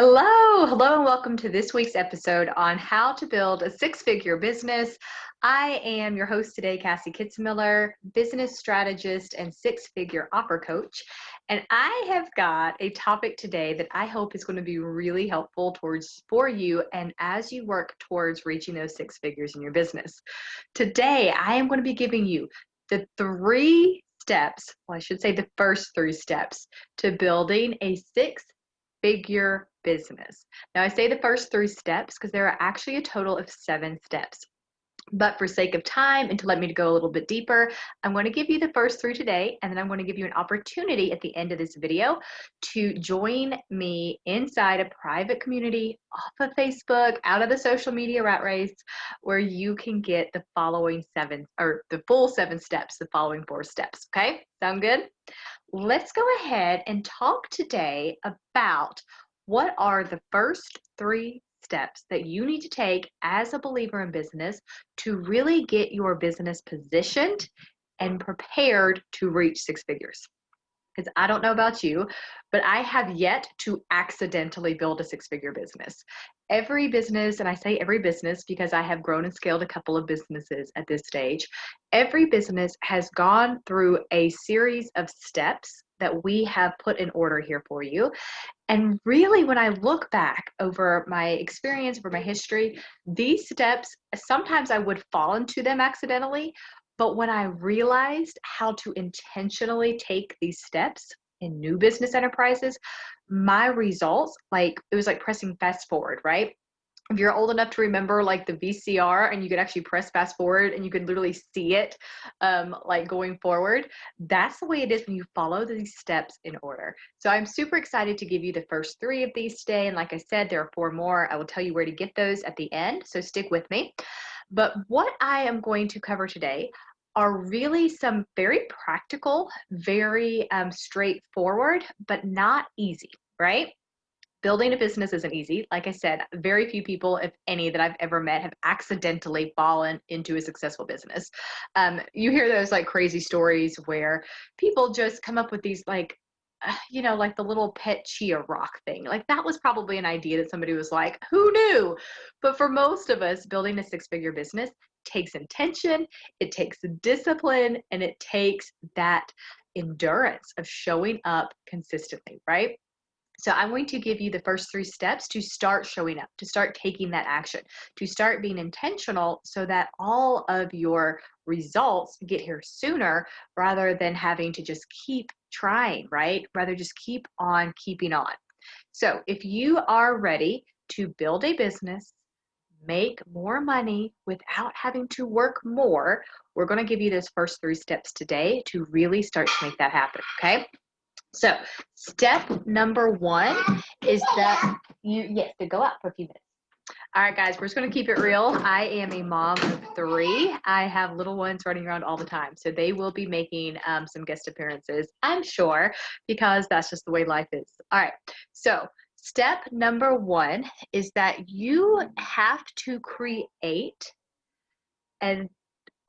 Hello, and welcome to this week's episode on how to build a six-figure business. I am your host today, Cassie Kitzmiller, business strategist and six-figure offer coach. And I have got a topic today that I hope is going to be really helpful for you and as you work towards reaching those six figures in your business. Today, I am going to be giving you the three steps, well, I should say the first three steps to building a six-figure business. Now, I say the first three steps because there are actually a total of 7 steps. But for sake of time and to let me go a little bit deeper, I'm going to give you the first 3 today, and then I'm going to give you an opportunity at the end of this video to join me inside a private community off of Facebook, out of the social media rat race, where you can get the following 7 or the full 7 steps, the following 4 steps. Okay, sound good? Let's go ahead and talk today about what are the first 3 steps that you need to take as a believer in business to really get your business positioned and prepared to reach 6 figures. Because I don't know about you, but I have yet to accidentally build a 6-figure business. Every business, and I say every business because I have grown and scaled a couple of businesses at this stage, every business has gone through a series of steps that we have put in order here for you. And really, when I look back over my experience, over my history, these steps, sometimes I would fall into them accidentally. But when I realized how to intentionally take these steps in new business enterprises, my results, like it was like pressing fast forward, right? If you're old enough to remember like the VCR and you could actually press fast forward and you could literally see it like going forward, that's the way it is when you follow these steps in order. So I'm super excited to give you the first 3 of these today. And like I said, there are 4 more. I will tell you where to get those at the end. So stick with me. But what I am going to cover today are really some very practical, very straightforward, but not easy, right? Building a business isn't easy. Like I said, very few people, if any, that I've ever met have accidentally fallen into a successful business. You hear those like crazy stories where people just come up with these like, like the little pet chia rock thing. Like that was probably an idea that somebody was like, who knew? But for most of us, building a 6-figure business takes intention, it takes discipline, and it takes that endurance of showing up consistently, right? So I'm going to give you the first 3 steps to start showing up, to start taking that action, to start being intentional so that all of your results get here sooner rather than having to just keep trying, right? Rather just keep on keeping on. So if you are ready to build a business, make more money without having to work more, we're going to give you those first 3 steps today to really start to make that happen, okay? So step number 1 is that yes, to go out for a few minutes. All right, guys, we're just going to keep it real. I am a mom of 3. I have little ones running around all the time. So they will be making some guest appearances, I'm sure, because that's just the way life is. All right. So step number 1 is that you have to create an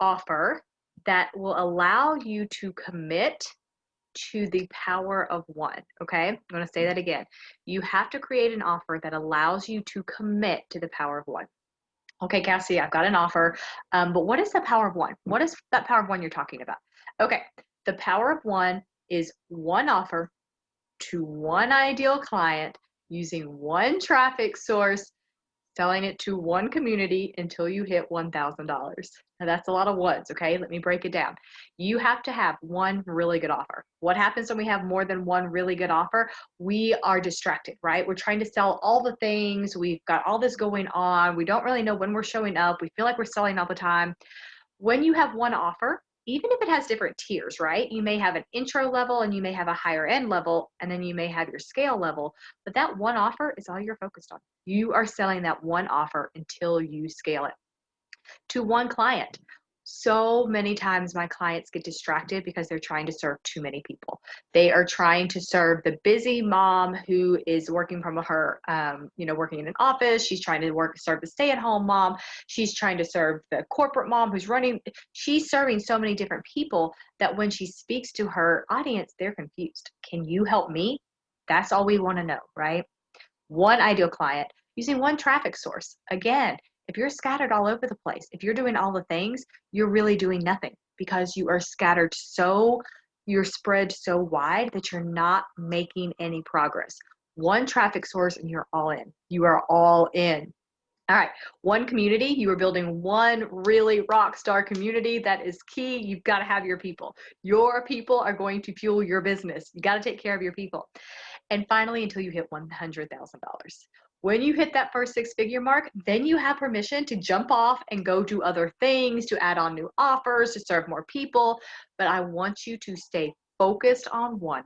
offer that will allow you to commit to the power of 1. Okay, I'm going to say that again. You have to create an offer that allows you to commit to the power of 1. Okay, Cassie, I've got an offer, but what is the power of 1? What is that power of 1 you're talking about? Okay, the power of 1 is 1 offer to 1 ideal client using 1 traffic source, selling it to 1 community until you hit $1,000. Now that's a lot of ones, okay? Let me break it down. You have to have 1 really good offer. What happens when we have more than 1 really good offer? We are distracted, right? We're trying to sell all the things. We've got all this going on. We don't really know when we're showing up. We feel like we're selling all the time. When you have 1 offer, even if it has different tiers, right? You may have an intro level and you may have a higher end level, and then you may have your scale level, but that 1 offer is all you're focused on. You are selling that 1 offer until you scale it to 1 client. So many times my clients get distracted because they're trying to serve too many people. They are trying to serve the busy mom who is working from her, working in an office. She's trying to serve the stay-at-home mom. She's trying to serve the corporate mom who's running. She's serving so many different people that when she speaks to her audience, they're confused. Can you help me? That's all we want to know, right? one ideal client, using one traffic source. Again, if you're scattered all over the place, if you're doing all the things, you're really doing nothing because you are scattered you're spread so wide that you're not making any progress. One traffic source and you're all in. You are all in. All right, one community, you are building one really rock star community. That is key. You've got to have your people. Your people are going to fuel your business. You got to take care of your people. And finally, until you hit $100,000. When you hit that first six-figure mark, then you have permission to jump off and go do other things, to add on new offers, to serve more people. But I want you to stay focused on one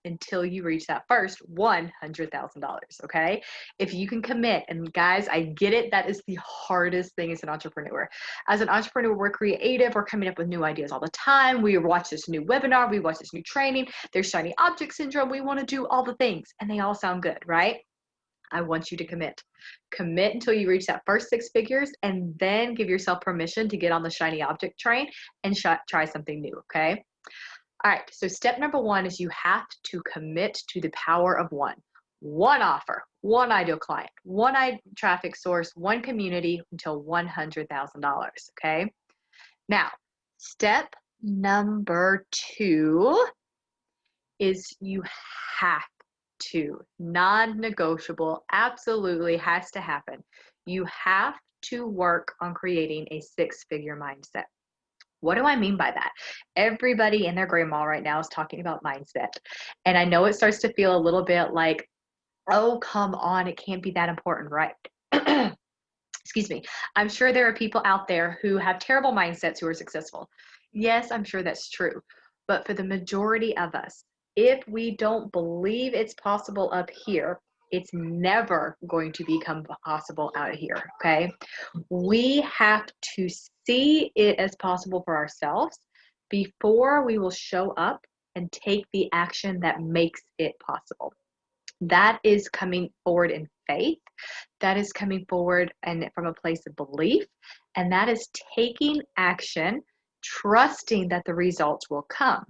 until you reach that first $100,000. Okay. If you can commit, and guys, I get it. That is the hardest thing as an entrepreneur. As an entrepreneur, we're creative. We're coming up with new ideas all the time. We watch this new webinar. We watch this new training. There's shiny object syndrome. We want to do all the things and they all sound good, right? I want you to commit. Commit until you reach that first six figures and then give yourself permission to get on the shiny object train and try something new. Okay. All right, so step number one is you have to commit to the power of one. One offer, one ideal client, one traffic source, one community until $100,000, okay? Now, step number two is you have to, non-negotiable, absolutely has to happen. You have to work on creating a six-figure mindset. What do I mean by that? Everybody and their grandma right now is talking about mindset. And I know it starts to feel a little bit like, oh, come on, it can't be that important, right? Excuse me. I'm sure there are people out there who have terrible mindsets who are successful. Yes, I'm sure that's true. But for the majority of us, if we don't believe it's possible up here, it's never going to become possible out of here, okay? We have to see it as possible for ourselves before we will show up and take the action that makes it possible. That is coming forward in faith. That is coming forward and from a place of belief. And that is taking action, trusting that the results will come.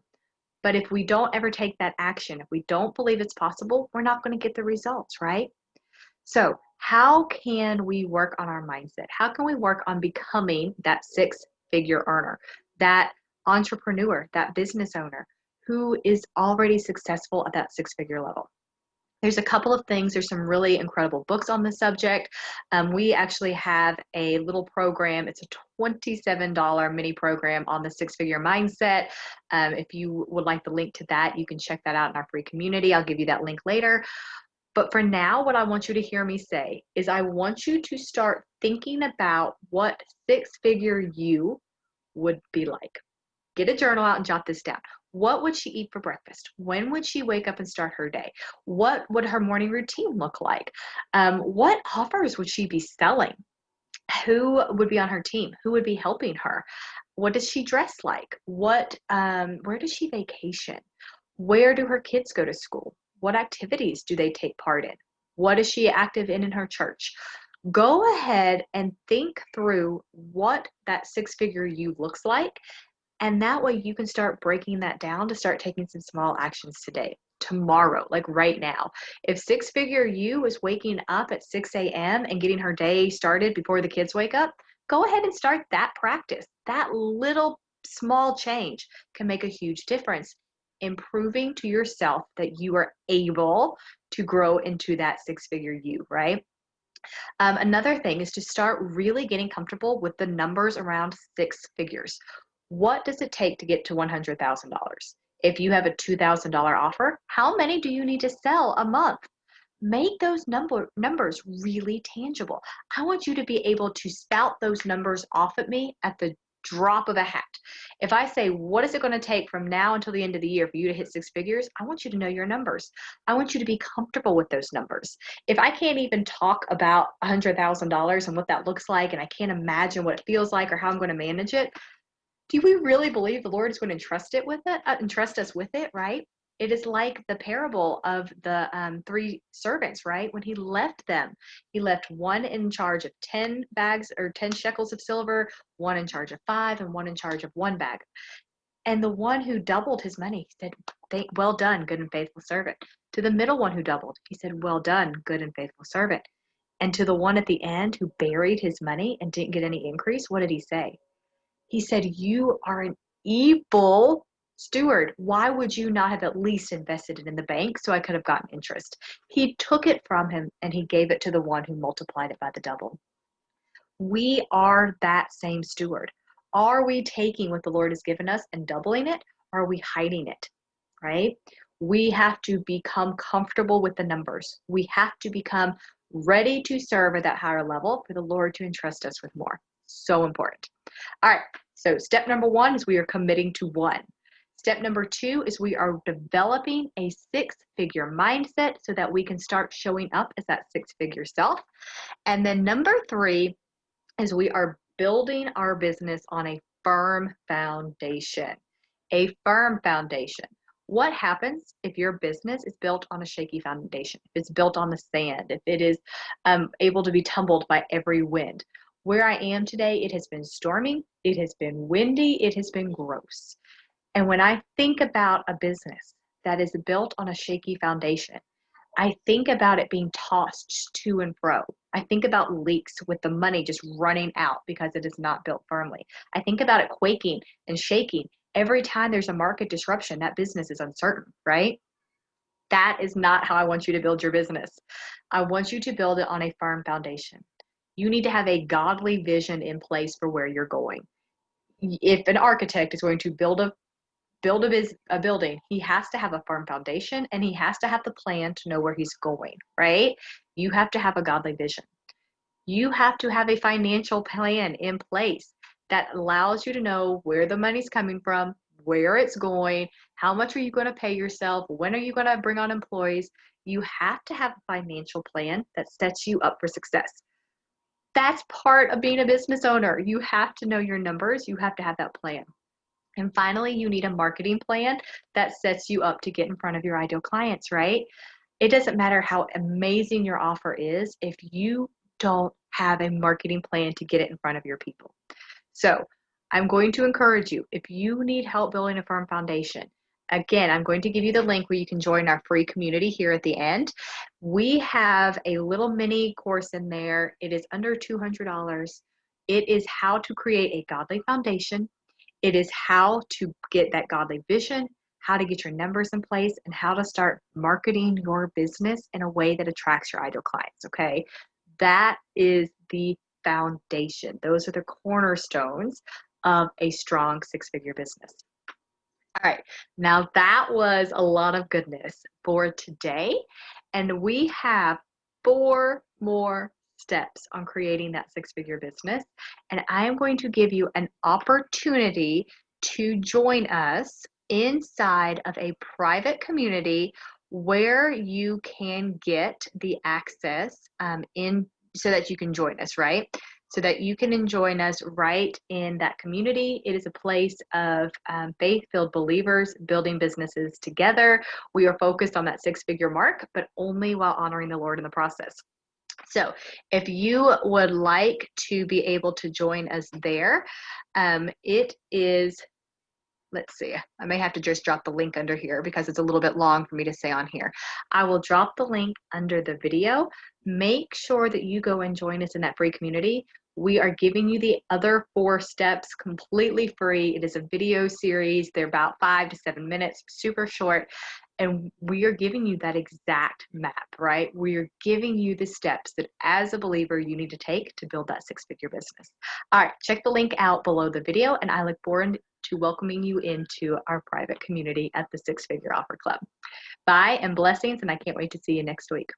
But if we don't ever take that action, if we don't believe it's possible, we're not going to get the results, right? So how can we work on our mindset? How can we work on becoming that six-figure earner, that entrepreneur, that business owner who is already successful at that six-figure level? There's a couple of things. There's some really incredible books on the subject. We actually have a little program. It's a $27 mini program on the six-figure mindset. If you would like the link to that, you can check that out in our free community. I'll give you that link later. But for now, what I want you to hear me say is I want you to start thinking about what six-figure you would be like. Get a journal out and jot this down. What would she eat for breakfast? When would she wake up and start her day? What would her morning routine look like? What offers would she be selling? Who would be on her team? Who would be helping her? What does she dress like? Where does she vacation? Where do her kids go to school? What activities do they take part in? What is she active in her church? Go ahead and think through what that six-figure you looks like. And that way you can start breaking that down to start taking some small actions today, tomorrow, like right now. If six-figure you is waking up at 6 a.m. and getting her day started before the kids wake up, go ahead and start that practice. That little small change can make a huge difference in proving to yourself that you are able to grow into that six-figure you, right? Another thing is to start really getting comfortable with the numbers around six figures. What does it take to get to $100,000? If you have a $2,000 offer, how many do you need to sell a month? Make those numbers really tangible. I want you to be able to spout those numbers off at me at the drop of a hat. If I say, what is it going to take from now until the end of the year for you to hit six figures? I want you to know your numbers. I want you to be comfortable with those numbers. If I can't even talk about $100,000 and what that looks like, and I can't imagine what it feels like or how I'm going to manage it, do we really believe the Lord is going to entrust us with it, right? It is like the parable of the three servants, right? When he left them, he left one in charge of 10 bags or 10 shekels of silver, one in charge of 5, and one in charge of 1 bag. And the one who doubled his money said, well done, good and faithful servant. To the middle one who doubled, he said, well done, good and faithful servant. And to the one at the end who buried his money and didn't get any increase, what did he say? He said, you are an evil steward. Why would you not have at least invested it in the bank so I could have gotten interest? He took it from him and he gave it to the one who multiplied it by the double. We are that same steward. Are we taking what the Lord has given us and doubling it? Or are we hiding it? Right? We have to become comfortable with the numbers. We have to become ready to serve at that higher level for the Lord to entrust us with more. So important. All right. So step number 1 is we are committing to 1. Step number 2 is we are developing a 6-figure mindset so that we can start showing up as that 6-figure self. And then number 3 is we are building our business on a firm foundation. A firm foundation. What happens if your business is built on a shaky foundation? If it's built on the sand, if it is able to be tumbled by every wind? Where I am today, it has been stormy, it has been windy, it has been gross. And when I think about a business that is built on a shaky foundation, I think about it being tossed to and fro. I think about leaks with the money just running out because it is not built firmly. I think about it quaking and shaking. Every time there's a market disruption, that business is uncertain, right? That is not how I want you to build your business. I want you to build it on a firm foundation. You need to have a godly vision in place for where you're going. If an architect is going to build a building, he has to have a firm foundation and he has to have the plan to know where he's going, right? You have to have a godly vision. You have to have a financial plan in place that allows you to know where the money's coming from, where it's going, how much are you going to pay yourself, when are you going to bring on employees. You have to have a financial plan that sets you up for success. That's part of being a business owner. You have to know your numbers. You have to have that plan. And finally, you need a marketing plan that sets you up to get in front of your ideal clients, right? It doesn't matter how amazing your offer is if you don't have a marketing plan to get it in front of your people. So I'm going to encourage you, if you need help building a firm foundation, again, I'm going to give you the link where you can join our free community here at the end. We have a little mini course in there. It is under $200. It is how to create a godly foundation. It is how to get that godly vision, how to get your numbers in place, and how to start marketing your business in a way that attracts your ideal clients, okay? That is the foundation. Those are the cornerstones of a strong 6-figure business. All right, now that was a lot of goodness for today, and we have 4 more steps on creating that 6-figure business. And I am going to give you an opportunity to join us inside of a private community where you can get the access so that you can join us, right? So that you can join us right in that community. It is a place of faith-filled believers building businesses together. We are focused on that 6-figure mark, but only while honoring the Lord in the process. So if you would like to be able to join us there, it is, let's see, I may have to just drop the link under here because it's a little bit long for me to say on here. I will drop the link under the video. Make sure that you go and join us in that free community. We are giving you the other 4 steps completely free. It is a video series. They're about 5 to 7 minutes, super short. And we are giving you that exact map, right? We are giving you the steps that as a believer you need to take to build that 6-figure business. All right, check the link out below the video, and I look forward to welcoming you into our private community at the 6-Figure Offer Club. Bye and blessings, and I can't wait to see you next week.